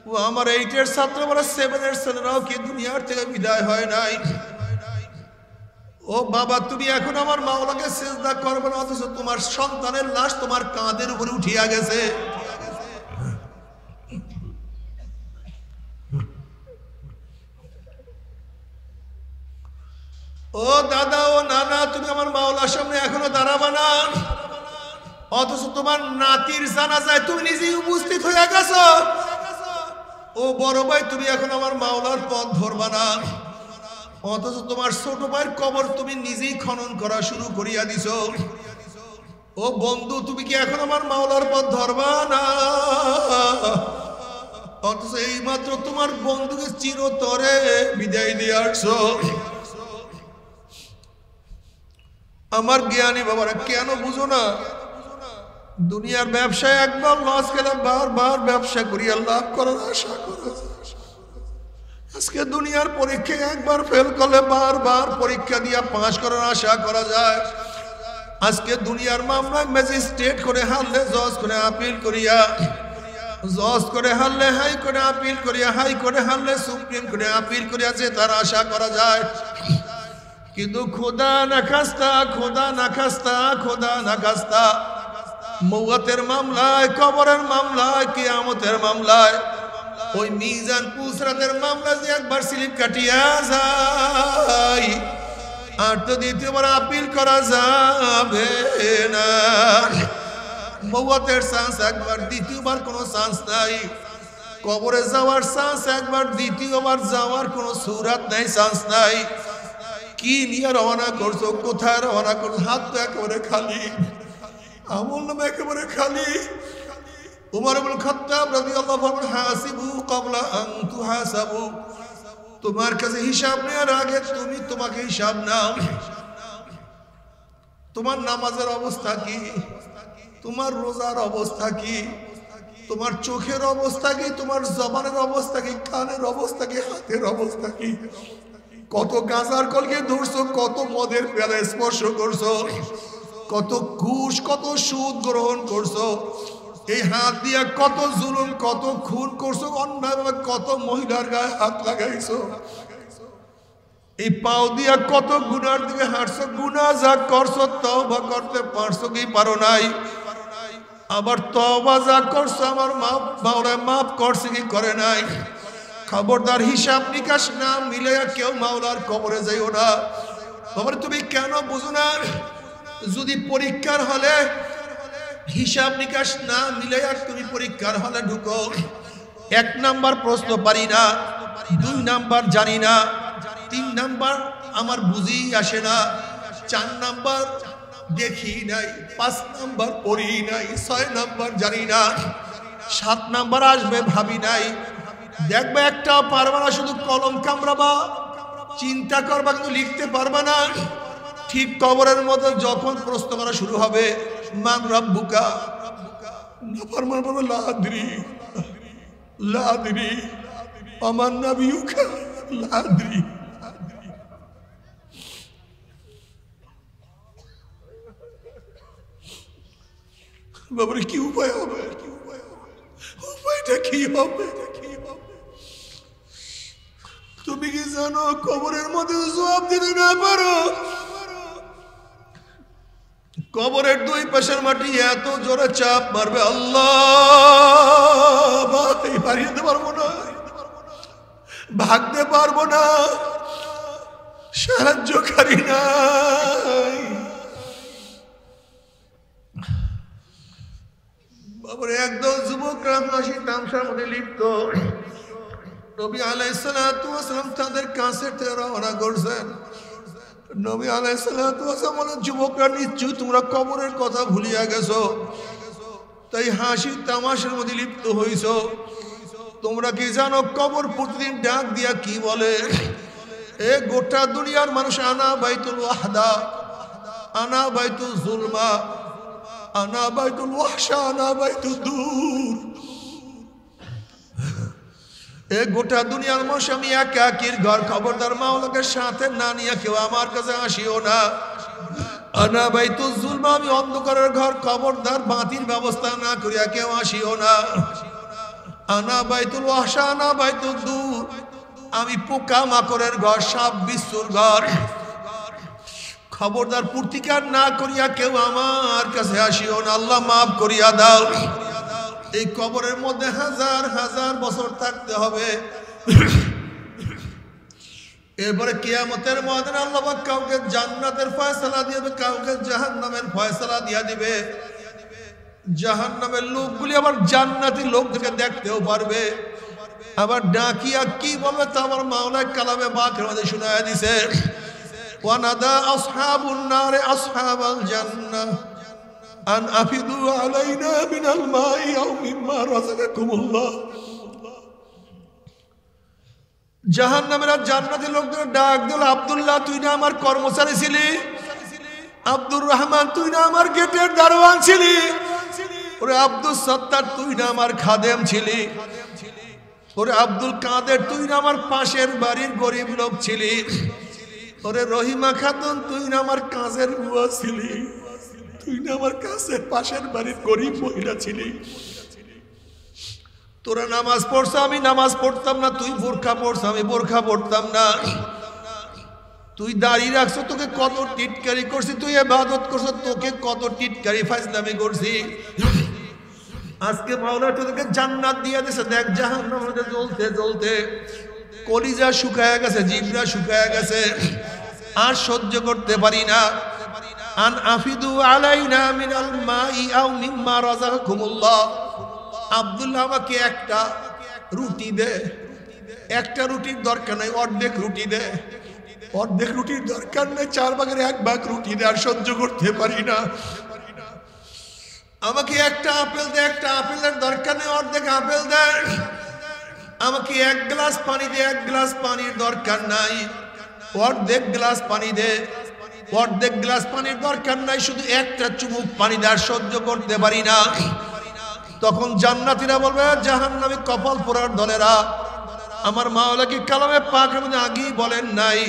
ও আমার 8-এর ছাত্র বাবারা, 7-এর ছেলেরাও কি দুনিয়ার থেকে বিদায় হয় নাই? ও বাবা, তুমি এখন আমার মাওলাকে সিজদা করবে না, অথচ তোমার সন্তানের লাশ তোমার কাঁধের উপরে উঠিয়া গেছে। অথচ তোমার নাতির জানাজায় তুমি নিজেই উপস্থিত হয়ে গেছো। ও বড় ভাই, তুমি এখন আমার মাওলার পথ ধরবা না, অথচ তোমার ছোট ভাইয়ের কবর তুমি নিজেই খনন করা শুরু করিয়া দিছো। ও বন্ধু, তুমি কি এখন আমার মাওলার পথ ধরবা না? অথচ এই মাত্র তোমার বন্ধুকে চিরতরে বিদায় দিয়ে আসছো। আমার জ্ঞানী বাবারা, কেন বুঝো না? দুনিয়ার ব্যবসায় একবার লস গেলে বারবার ব্যবসা করিয়া লাভ করার আশা করো। আজকে দুনিয়ার পরীক্ষায় একবার ফেল করলে বারবার পরীক্ষা দিয়া পাস করার আশা করা যায়। আজকে দুনিয়ার মামলায় ম্যাজিস্ট্রেট করে হারলে জজ করে আপিল করিয়া, জজ করে হারলে হাই করে আপিল করিয়া, হাই করে হারলে সুপ্রিম করে আপিল করিয়া যে তার আশা করা যায়। কিন্তু খোদা না খাস্তা, খোদা না খাস্তা, খোদা না খাস্তা, মৌয়াতের মামলায়, কবরের মামলায়, কিয়ামতের মামলায়, ওই মিজান পুসরাতের মামলা যে একবার স্লিপ কাটিয়া যায় আর তো দ্বিতীয়বার আপিল করা যাবে না। মৌয়াতের চান্স একবার, দ্বিতীয়বার কোনো চান্স নাই। কবরে যাওয়ার চান্স একবার, দ্বিতীয়বার যাওয়ার কোনো সুরাত নাই, চান্স নাই। কি নিয়ে রওনা করছো, কোথায় রওনা করছো? হাত তো একেবারে খালি, আমল নামে একেবারে খালি। উমর ইবনে খাত্তাব রাদিয়াল্লাহু আনহু হাসিবু ক্বাবলা আন তুহাসাবু, তোমার কাছে হিসাব নেওয়ার আগে তুমি তোমাকে হিসাব নাও। তোমার নামাজের অবস্থা কি? তোমার রোজার অবস্থা কি? তোমার চোখের অবস্থা কি? তোমার জবানের অবস্থা কি? কানের অবস্থা কি? হাতের অবস্থা কি? কত গাঁজার কলকে ধরছো, কত মদের পেয়ালা স্পর্শ করছো, কত ঘুষ, কত সুদ গ্রহণ করছো, এই হাত দিয়া কত জুলুম, কত খুন করছো, অন্যায়ভাবে কত মহিলার গায়ে হাত লাগাইছো, এই পাও দিয়া কত গুনার দিকে হাঁটছো। গুনাহ যা করছো তওবা করতে পারছো কি পারো নাই? আবার তওবা যা করছো আমার মাওলা মাফ করছে কি করে নাই? খবরদার হিসাব নিকাশ না মিলে কেউ মাওলার কবরে যাইও না। বাবা, তুমি কেন বুঝো না? যদি পরীক্ষার হলে হিসাব নিকাশ না মিলে তুমি পরীক্ষার হলে ঢুকো, 1 নাম্বার প্রশ্ন পারি না, 2 নাম্বার জানি না, 3 নাম্বার আমার বুঝি আসে না, 4 নাম্বার দেখি নাই, 5 নাম্বার পড়ি নাই, 6 নাম্বার জানি না, 7 নাম্বার আসবে ভাবি নাই। দেখবে একটাও পারবা না, শুধু কলম কামড়াবা, চিন্তা করবা কিন্তু লিখতে পারবা না। ঠিক কবরের মধ্যে যখন প্রশ্ন করা শুরু হবে, মান রাব্বুকা, নাফরমান বলবে লা আদরি, লা আদরি, আমান নাবিয়ুকা, লা আদরি। বাবারে কি উপায় হবে? উপায়টা কি হবে? তুমি কি জানো কবরের মধ্যে জবাব দিতে না পারো, কবরের 2 পাশের মাটি এত জোরে চাপ মারবে, আল্লাহ ভাই হারিয়ে পারবো না, ভাগতে পারবো না, সাহায্যকারী নাই। বাবারে একদম যুবকরা হাসি তামসার মধ্যে লিপ্ত। নবী আলাইহিস সালাতু ওয়াস সালাম তাদের কাছে রওনা করছেন। নবী আলাইহিস সালাতু ওয়াস সালাম বলেন, যুবকরা নিশ্চয়ই তোমরা কবরের কথা ভুলিয়া গেছো, তাই হাসি তামাশার মধ্যে লিপ্ত হইছো। তোমরা কি জানো কবর প্রতিদিন ডাক দিয়া কি বলে? এ গোটা দুনিয়ার মানুষ, আনা বাইতুল ওয়াহদা, আনা বাইতুল জুলমা, আনা বাইতুল ওয়াহশা, আনা বাইতুল দূর। এ গোটা দুনিয়ার মানুষ আমি একাকির ঘর, খবরদার মাওলাকে সাথে না নিয়ে কেউ আমার কাছে আসিও না। আনা বাইতুল জুলমা, আমি অন্ধকারের ঘর, খবরদার বাতির ব্যবস্থা না করিয়া কেউ আসিও না। আনা বাইতুল ওয়াহশা, আনা বাইতুল দূর, আমি পোকা মাকড়ের ঘর, সাপ বিচ্ছুর ঘর, খবরদার প্রতিকার না করিয়া কেউ আমার কাছে আসিও না। আল্লাহ মাফ করিয়া দাও। এই কবরের মধ্যে হাজার হাজার বছর থাকতে হবে। এরপরে কিয়ামতের ময়দানে আল্লাহ পাক কাউকে জান্নাতের ফয়সালা দিয়ে দিবে, কাউকে জাহান্নামের ফয়সালা দিয়া দিবে। জাহান্নামের লোকগুলি আবার জান্নাতি লোকদেরকে দেখতেও পারবে। আবার ডাকিয়া কি বলবে তা আমার মাওলানা কালামে পাকের মধ্যে শোনায়া দিছে, ওয়ানাদা আসহাবুন নারে আসহাবাল জান্নাহ আন আফিদু আলাইনা মিনাল মাই আও মিম্মা রাযাকাকুমুল্লাহ। জাহান্নামের জান্নাতি লোকদের ডাক দিল, আব্দুল্লাহ তুই না আমার কর্মচারী ছিলি, আব্দুর রহমান তুই না আমার গেটের দারোয়ান ছিলি, ওরে আব্দুল সত্তার তুই না আমার খাদেম ছিলি, ওরে আব্দুল কাদের তুই না আমার পাশের বাড়ির গরিব লোক ছিলি, ওরে রহিমা খাতুন তুই না আমার কাজের বুয়া ছিলি, তুই না আমার কাছের পাশের বাড়ির গরিব মহিলা ছিলি। তোরা নামাজ পড়ছ আমি নামাজ পড়তাম না, তুই বোরখা পড়ছ আমি বোরখা পড়তাম না, তুই দাঁড়িয়ে রাখছ তোকে কত টিটকারি করছি, তুই ইবাদত করছ তোকে কত টিটকারি ফাজলামি করছি। আজকে মাওলা তোদেরকে জান্নাত দিয়ে দিয়েছে, দেখ জাহান্নামের মধ্যে জ্বলতে জ্বলতে কলিজা শুকায় গেছে, জিহ্বা শুকায় গেছে, আর সহ্য করতে পারি না। আন আফিদু আলাইনা মিনাল মাই আও মিম্মা রাযাকাকুমুল্লাহ। আব্দুল্লাহ আমাকে একটা রুটি দে, একটা রুটির দরকার নাই, অর্ধেক রুটি দে, অর্ধেক রুটির দরকার নেই, 4 ভাগের 1 ভাগ রুটি দে, আর সহ্য করতে পারি না। আমাকে একটা আপেল দে, একটা আপেলের দরকার নেই, অর্ধেক আপেল দে। আমাকে 1 গ্লাস পানি দে, 1 গ্লাস পানির দরকার নাই, অর্ধেক গ্লাস পানি দে, অর্ধেক গ্লাস পানির দরকার নাই, শুধু একটা চুমুক পানি দে, আর সহ্য করতে পারি না। তখন জান্নাতীরা বলবে, জাহান্নামী কপাল পোড়ার দলেরা, আমার মাওলা কি কালামে পাকের মধ্যে আগেই বলেন নাই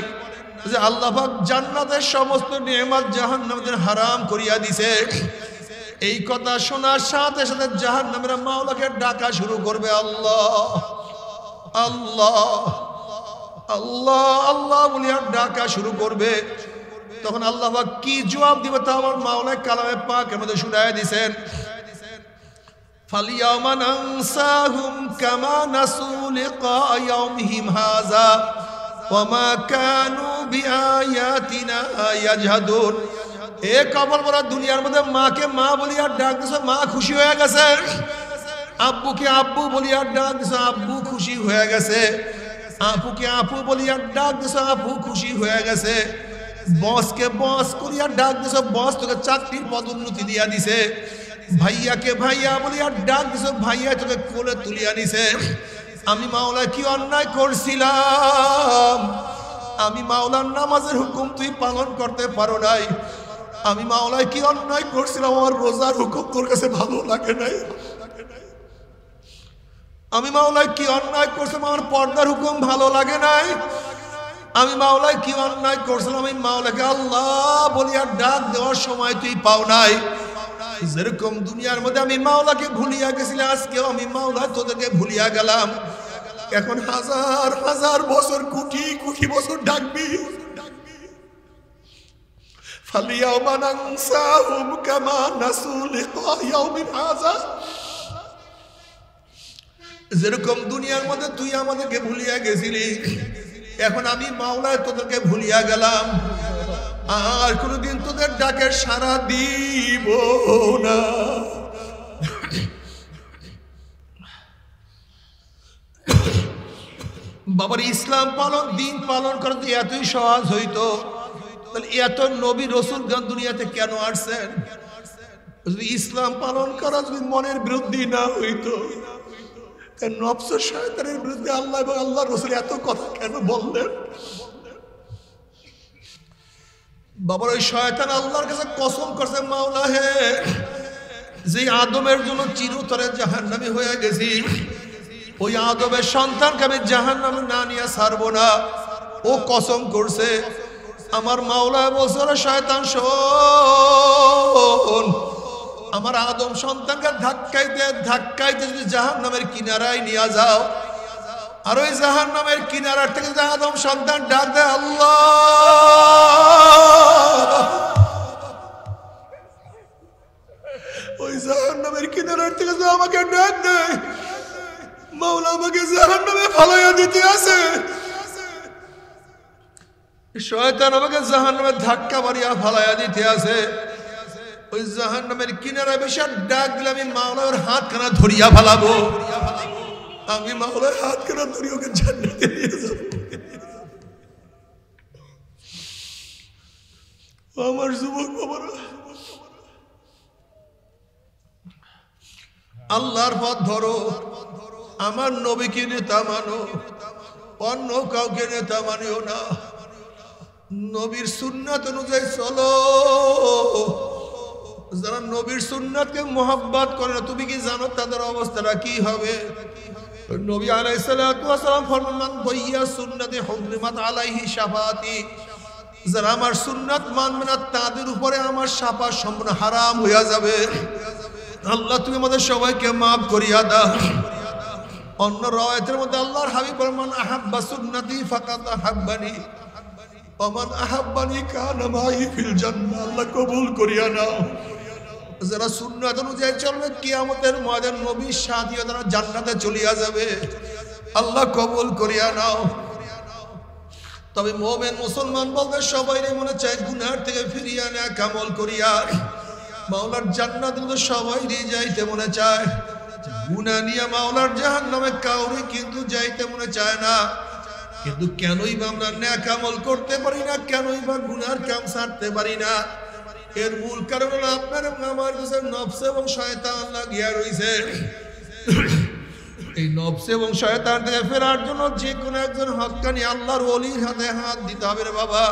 যে আল্লাহ পাক জান্নাতের সমস্ত নেয়ামত জাহান্নামীদের হারাম করিয়া দিছে? এই কথা শোনার সাথে সাথে জাহান্নামীরা মাওলাকে ডাকা শুরু করবে, আল্লাহ আল্লাহ আল্লাহ আল্লাহ বলিয়া ডাকা শুরু করবে। তখন আল্লাহ পাক কি জবাব দিবে তা আমার মাওলা কালামে পাকের মধ্যে শুনায়া দিয়েছেন, ফালিয়াওমা নানসাহুম কামা নাসু লিকা ইয়াউমিহিম হাযা ওয়া মা কানু বিআয়াতিনা ইয়াজহাদুন। এ কবল বড় দুনিয়ার মধ্যে মাকে মা বলিয়া ডাক দিছো, মা খুশি হয়ে গেছে, আব্বুকে আব্বু বলিয়া ডাক দিছো, আব্বু খুশি হয়ে গেছে, আপুকে আপু বলিয়া ডাক দিছো, আপু খুশি হয়ে গেছে, বসকে বস করিয়া ডাক দিছো, বস তোকে চাকরির পদোন্নতি দিয়া দিছে, ভাইয়াকে ভাইয়া বলিয়া ডাক দিছো, ভাইয়া তোকে কোলে তুলিয়া নিছে। আমি মাওলা কি অন্যায় করছিলাম? আমি মাওলার নামাজের হুকুম তুই পালন করতে পারো নাই, আমি মাওলায় কি অন্যায় করছিলাম? আমার রোজার হুকুম তোর কাছে ভালো লাগে নাই, আমি মাওলায় কি অন্যায় করছিলাম? আমার পর্দার হুকুম ভালো লাগে নাই, আমি মাওলায় কি অন্যায় করছিলাম? আমি মাওলাকে আল্লাহ বলিয়া ডাক দেওয়ার সময় তুই পাও নাই। যেরকম দুনিয়ার মধ্যে আমি মাওলাকে ভুলিয়া গেছিলাম, আজকেও আমি মাওলা তোদেরকে ভুলিয়া গেলাম। এখন হাজার হাজার বছর, কোটি কোটি বছর ডাকবি, ফালিয়াওমা নানসাহুম কামা নাসু লিকা ইয়াউমিন হাযা। যেরকম দুনিয়ার মধ্যে তুই আমাদেরকে ভুলিয়া গেছিলি, এখন আমি মাওলায় তোদেরকে ভুলিয়া গেলাম, আর কোনদিন তোদের ডাকের সাড়া দিব না। বাবার ইসলাম পালন, দিন পালন করা তো এতই সহজ হইতো, তাহলে এত নবী রসুলগণ দুনিয়াতে কেন আসছেন? যদি ইসলাম পালন করা যদি মনের বিরুদ্ধে না হইতো, নফস শয়তানের বিরুদ্ধে আল্লাহ এবং আল্লাহ রসুল এত কথা কেন বললেন? বাবার ওই শয়তান আল্লাহর কাছে কসম করছে, মাওলা হে, যে আদমের জন্য চিরতরে জাহান্নামী হয়ে গেছি, ওই আদমের সন্তানকে আমি জাহান্নামে না নিয়ে ছাড়বো না। ও কসম করছে। আমার মাওলা বলছে, শয়তান শোন, আমার আদম সন্তানকে ধাক্কাইতে ধাক্কাইতে যদি জাহান্নামের কিনারায় নিয়ে যাও, আর ওই জাহান্নামের কিনারার থেকে যদি আদম সন্তান ডাক দেয় আল্লাহ, ওই জাহান্নামের কিনারার থেকে যদি আমাকে ডাক দেয়, মাওলা আমাকে জাহান্নামে ফালাইয়া দিতে আছে, শয়তান আমাকে জাহান্নামে ধাক্কা মারিয়া ফালাইয়া দিতে আছে। ওই জাহান্নামের কিনারা বেশি ডাক দিলে আমি মাওলার হাতখানা ধরিয়া ফেলাবো, আমি মাওলার হাতখানা ধরি ওকে জান্নাতে নিয়ে যাব। আমার যুবক বাবারা, আল্লাহর পথ ধরো, আমার নবীকে নেতা মানো, অন্য কাউকে নেতা মানিও না। নবীর সুন্নাত অনুযায়ী চলো। যারা নবীর সুন্নাতকে মোহাব্বত করে না, তুমি কি জানো তাদের অবস্থাটা কি হবে? নবী আলাইহিস সালাতু ওয়াস সালাম ফরমান, মান দাইয়া সুন্নতি হুররিমাত আলাইহি শাফাআতি। যারা আমার সুন্নাত মানবে না তাদের উপরে আমার শাফাত সম্পূর্ণ হারাম হয়ে যাবে। আল্লাহ তুমি আমাদের সবাইকে মাফ করিয়া দাও। অন্য রাওয়ায়াতের মধ্যে আল্লাহর হাবিব ফরমান, আহাব্বা সুন্নতি ফাকাত আহাব্বানি ওয়া মান আহাব্বানি কানা মাই ফিল জান্নাহ। আল্লাহ কবুল করিয়া নাও। যারা সুন্নাত অনুযায়ী চলবে কিয়ামতের ময়দানে নবীর সাথী তারা জান্নাতে চলিয়া যাবে। আল্লাহ কবুল করিয়া নাও। তবে মুমিন মুসলমান বলতে সবাই মনে চায় গুনাহ থেকে ফিরিয়া নেক আমল করিয়া মাওলার জান্নাত মধ্যে সবাই যাইতে মনে চায়। গুনাহ নিয়ে মাওলার জাহান্নামে কাউরে কিন্তু যাইতে মনে চায় না। কিন্তু কেনই বা আমরা নেক আমল করতে পারি না, কেনই বা গুনার কাম ছাড়তে পারি না? এর মূল কারণ হলো আপনার আমার কাছে নফস এবং শয়তান লাগিয়া রইছে। এই নফস এবং শয়তান থেকে ফেরার জন্য যে কোনো একজন হক্কানি আল্লাহর ওলির হাতে হাত দিতে হবে রে বাবা।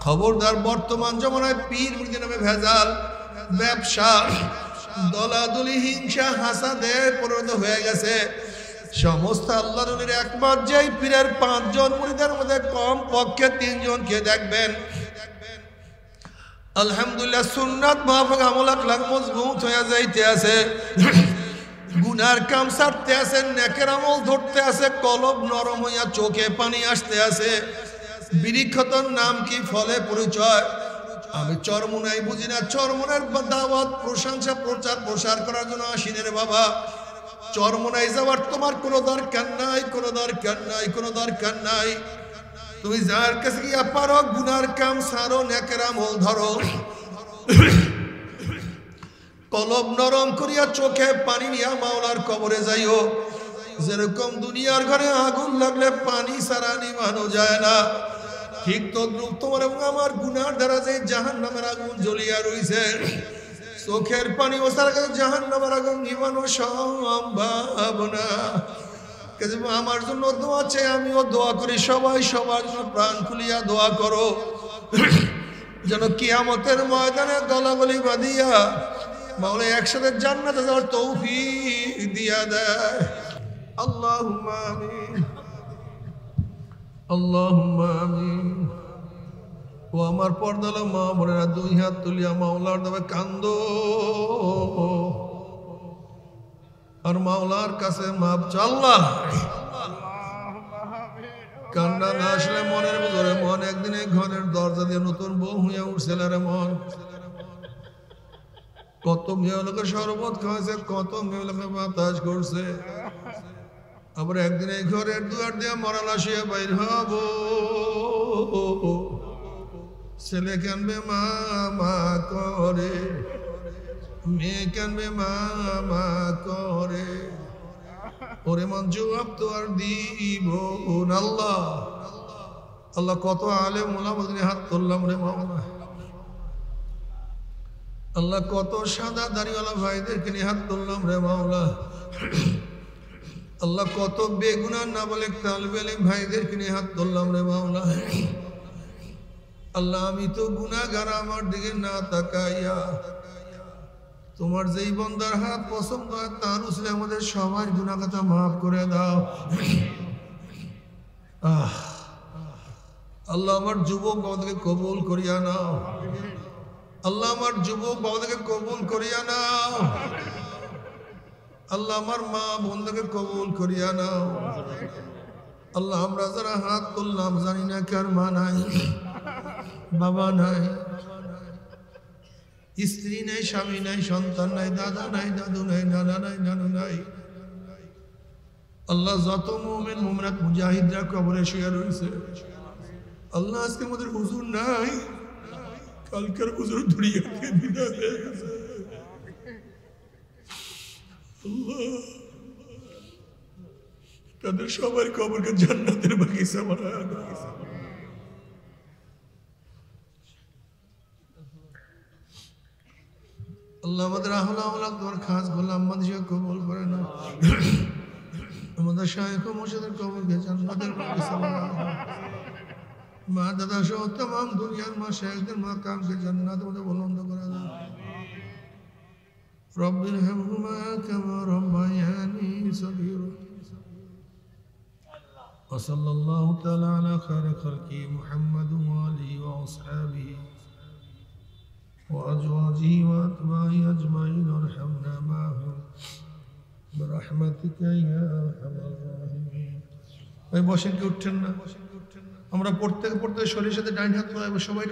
খবরদার, বর্তমান জমানায় পীর মুরিদ নামে ভেজাল, ব্যবসা, দলাদলি, হিংসা, হাসাদে পরিণত হয়ে গেছে। সমস্ত আল্লাহর ওলির একবার যেই পীরের 5 জন মুরিদের মধ্যে কম পক্ষে 3 জনকে দেখবেন আলহামদুলিল্লাহ সুন্নাত মাফিক আমল আখলাক মজবুত হয়ে যাইতে আছে, গুনার কাম ছাড়তে আছে, নেকের আমল ধরতে আছে, কলব নরম হইয়া চোখে পানি আসতে আছে। বিরিক্ষতর নাম কি, ফলে পরিচয়। আমি চরমুনাই বুঝি না, চরমুনার দাওয়াত প্রশংসা প্রচার প্রসার করার জন্য আসিনে রে বাবা। চরমুনাই যাওয়ার তোমার কোনো দরকার নাই, কোনো দরকার নাই, কোনো দরকার নাই। তুমি যার কাছে গিয়া পারো গুনার কাম ছাড়ো, নেকের আমল ধরো, কলব নরম করিয়া চোখে পানি নিয়া মাওলার কবরে যাইও। যেরকম দুনিয়ার ঘরে আগুন লাগলে পানি ছাড়া নিভানো যায় না, ঠিক তদ্রুপ তোমার এবং আমার গুনার দ্বারা যে জাহান্নামের আগুন জ্বলিয়া রইছে, চোখের পানি ওসার কাছে জাহান্নামের আগুন নিভানো সম্ভব না। আমার জন্য দোয়া চাই, আমিও দোয়া করি, সবাই সবার জন্য প্রাণ খুলিয়া দোয়া করো যেন কিয়ামতের ময়দানে গলাগলি বাঁধিয়া মাওলা একসাথে জান্নাতে যাওয়ার তৌফিক দিয়া দেয়। আল্লাহুম্মা আমিন, আল্লাহুম্মা আমিন। ও আমার পর্দালা মা বোনেরা, 2 হাত তুলিয়া মাওলার নামে কান্দো আর মাওলার কাছে মাপ চাও। আল্লাহ, কান্না না আসলে মনের ভিতরে মন একদিন ঘরের দরজা দিয়ে নতুন বউ হইয়া উঠছিল রে মন। কত মেয়ে লোকের শরবত খাওয়াছে, কত মেয়ে লোকে বাতাস করছে, আবার একদিন এই ঘরের দুয়ার দিয়ে মরা লাশিয়া বাইর হব। ছেলে কানবে মা মা করে, মেয়ে কানবে মা মা করে, ওরে মন জবাব তো আর দিব না। আল্লাহ আল্লাহ, কত আলেম ওলামা হাত তুললাম রে মাওলা। আল্লাহ, কত সাদা দাড়িওয়ালা ভাইদেরকে নিয়ে হাত তুললাম রে মাওলা। আল্লাহ, কত বেগুনার না বলে তালবে ইলম ভাইদেরকে নিয়ে হাত তুললাম রে মাওলা। আল্লাহ, আমি তো গুনাহগার, আমার দিকে না তাকাইয়া তোমার যেই বন্দার হাত পছন্দ হয় তার উসলে আমাদের সবাই গুনাহ কথা মাফ করে দাও। আল্লাহ, আমার যুবক বাবাদেরকে কবুল করিয়া নাও। আল্লাহ, আমার যুবক বাবাদেরকে কবুল করিয়া নাও। আল্লাহ, আমার মা বোনদেরকে কবুল করিয়া নাও। আল্লাহ, আমরা যারা হাত তুললাম জানি না কার মা নাই, বাবা নাই, স্ত্রী নাই, স্বামী নাই, সন্তান নাই, দাদা নাই, দাদু নাই, নানা নাই, নানু নাই। আল্লাহ, যত মুমিন মুমিনাত মুজাহিদরা কবরে শুয়ে রয়েছে, আল্লাহ আজকে আমাদের হুজুর নাই, কালকের হুজুর দুনিয়াতে বিদায় হয়ে গেছে। আল্লাহ তাদের সবার কবরকে জান্নাতের বাগিচা বানায় দাও। আল্লাহ আমাদের আহলা আওলাদ তোমার খাস গোলাম মানুষকে কবুল করে নাও। আমাদের শায়েখ ও মুর্শিদের কবরকে জান্নাতের বাগিচা বানায় দাও। মা দাদা সহ तमाम দুনিয়ার মা শায়েখদের মাকামকে জান্নাতের মধ্যে বুলন্দ করে দাও। রব্বির হামহুমা কামা রাব্বায়ানি সগীরা। وصلى الله تعالى على خير خلقه محمد وآله وأصحابه وأزواجه وأتباعه أجمعين وارحمنا معهم برحمتك يا أرحم الراحمين। ভাই বসেন কি উঠছেন না? আমরা পড়তে পড়তে শরীরের সাথে ডাইন হাত সবাই